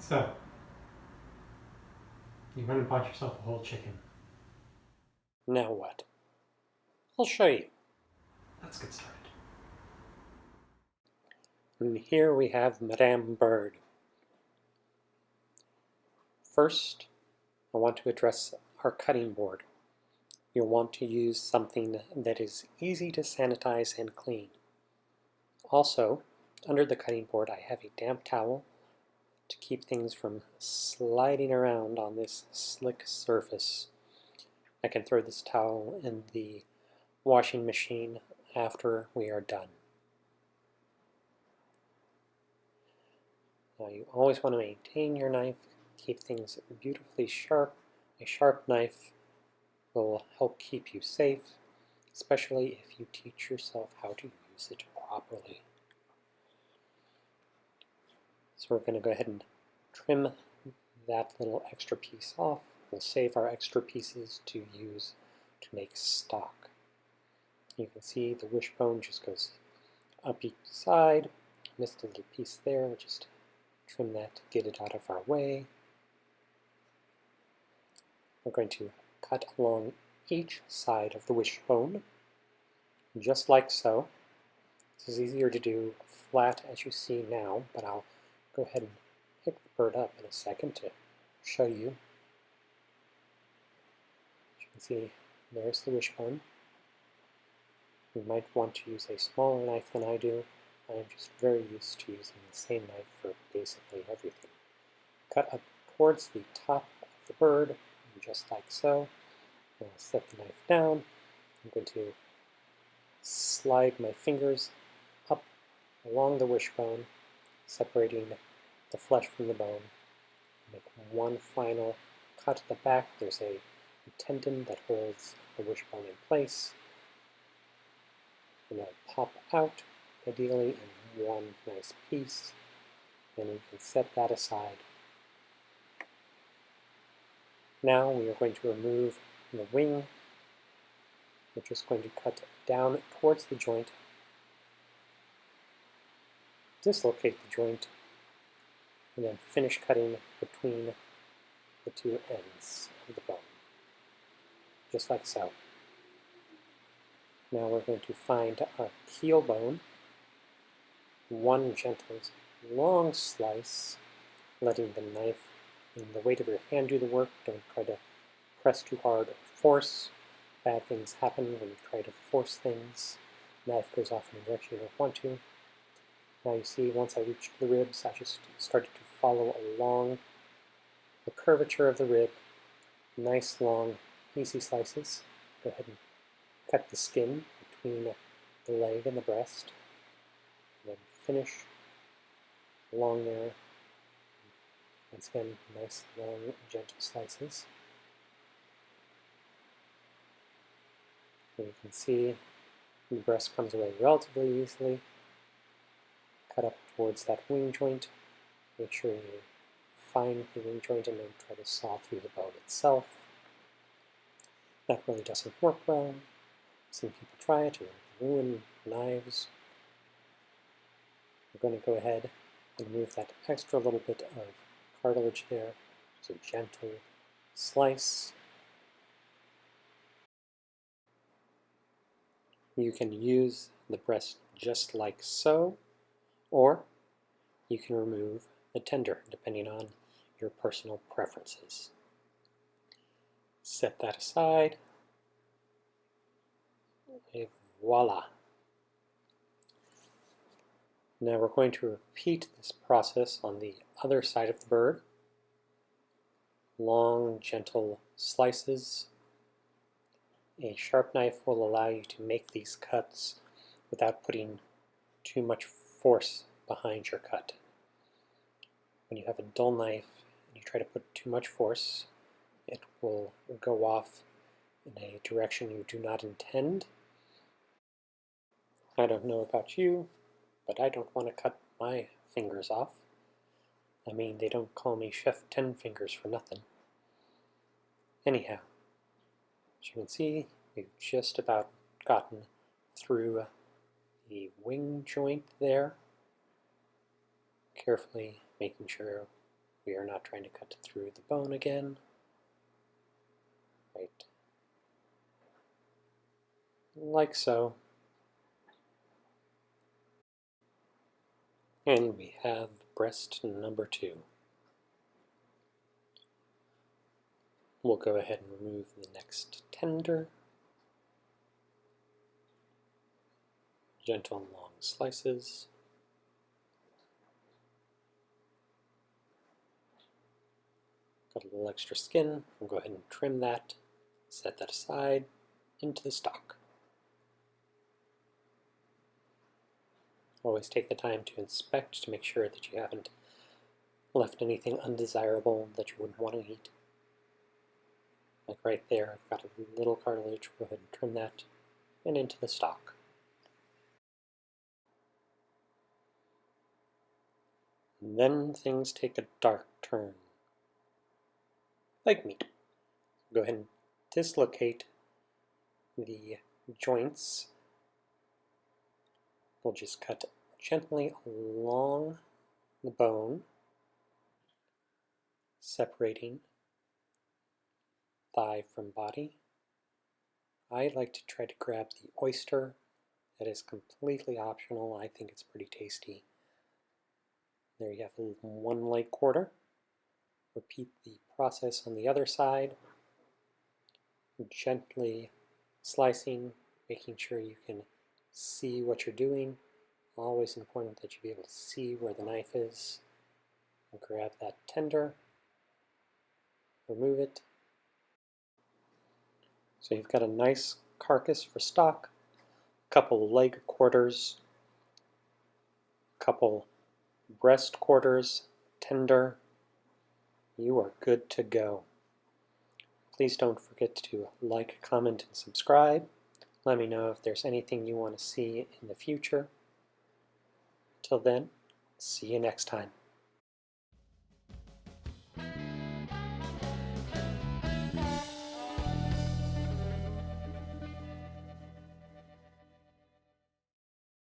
So, you went and bought yourself a whole chicken. Now what? I'll show you. Let's get started. And here we have Madame Bird. First, I want to address our cutting board. You'll want to use something that is easy to sanitize and clean. Also, under the cutting board I have a damp towel to keep things from sliding around on this slick surface. I can throw this towel in the washing machine after we are done. Now you always want to maintain your knife, keep things beautifully sharp. A sharp knife will help keep you safe, especially if you teach yourself how to use it properly. So we're going to go ahead and trim that little extra piece off. We'll save our extra pieces to use to make stock. You can see the wishbone just goes up each side. Missed a little piece there, just trim that to get it out of our way. We're going to cut along each side of the wishbone, just like so. This is easier to do flat as you see now, but I'll go ahead and pick the bird up in a second to show you. As you can see, there's the wishbone. You might want to use a smaller knife than I do. I'm just very used to using the same knife for basically everything. Cut up towards the top of the bird, just like so. I'll set the knife down. I'm going to slide my fingers up along the wishbone, separating the flesh from the bone. Make one final cut at the back. There's a tendon that holds the wishbone in place. And that'll pop out, ideally in one nice piece. Then we can set that aside. Now we are going to remove the wing. We're just going to cut down towards the joint, dislocate the joint, and then finish cutting between the two ends of the bone, just like so. Now we're going to find our keel bone, one gentle long slice, letting the knife and the weight of your hand do the work. Don't try to press too hard or force. Bad things happen when you try to force things. Knife goes off in a direction you don't want to. Now you see, once I reached the ribs, I just started to follow along the curvature of the rib. Nice, long, easy slices. Go ahead and cut the skin between the leg and the breast. And then finish along there. Once again, nice, long, gentle slices. And you can see the breast comes away relatively easily. Cut up towards that wing joint. Make sure you find the wing joint and don't try to saw through the bone itself. That really doesn't work well. Some people try it and ruin knives. We're going to go ahead and remove that extra little bit of cartilage there. Just a gentle slice. You can use the breast just like so, or you can remove the tender, depending on your personal preferences. Set that aside, and voila. Now we're going to repeat this process on the other side of the bird. Long, gentle slices. A sharp knife will allow you to make these cuts without putting too much force behind your cut. When you have a dull knife and you try to put too much force, it will go off in a direction you do not intend. I don't know about you, but I don't want to cut my fingers off. I mean, they don't call me Chef 10 Fingers for nothing. Anyhow, as you can see, we've just about gotten through the wing joint there, carefully making sure We are not trying to cut through the bone again. Right. Like so. And we have breast number 2. We'll go ahead and remove the next tender. Gentle long slices. Got a little extra skin. We'll go ahead and trim that, set that aside, into the stock. Always take the time to inspect to make sure that you haven't left anything undesirable that you wouldn't want to eat. Like right there, I've got a little cartilage. Go ahead and trim that and into the stock. And then things take a dark turn. Like meat. Go ahead and dislocate the joints. We'll just cut gently along the bone, separating thigh from body. I like to try to grab the oyster. That is completely optional. I think it's pretty tasty. There you have one leg quarter. Repeat the process on the other side. Gently slicing, making sure you can see what you're doing. Always important that you be able to see where the knife is. I'll grab that tender, remove it. So you've got a nice carcass for stock, a couple leg quarters, a couple breast quarters, tender. You are good to go. Please don't forget to like, comment, and subscribe. Let me know if there's anything you want to see in the future. Till then, see you next time.